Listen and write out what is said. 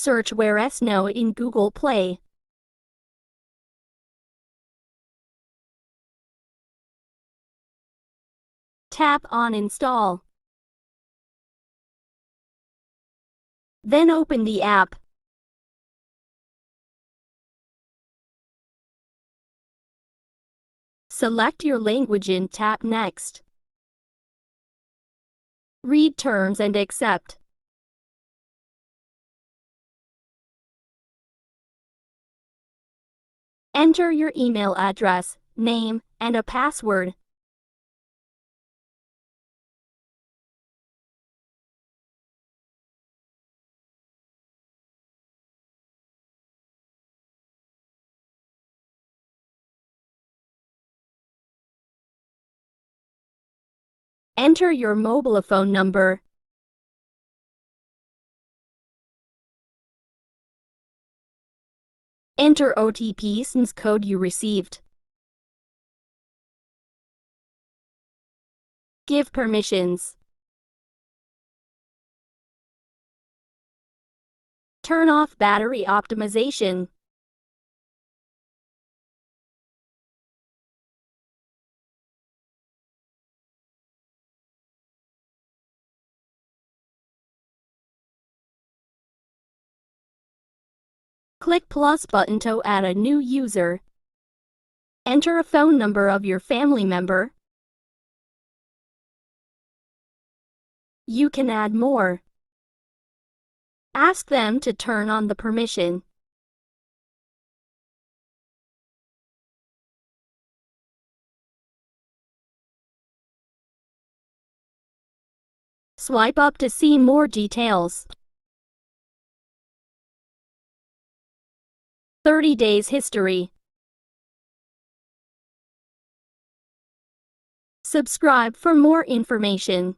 Search WheresNow in Google Play. Tap on Install. Then open the app. Select your language and tap Next. Read terms and accept. Enter your email address, name, and a password. Enter your mobile phone number. Enter OTP since code you received. Give permissions. Turn off battery optimization. Click plus button to add a new user. Enter a phone number of your family member. You can add more. Ask them to turn on the permission. Swipe up to see more details. 30 days history. Subscribe for more information.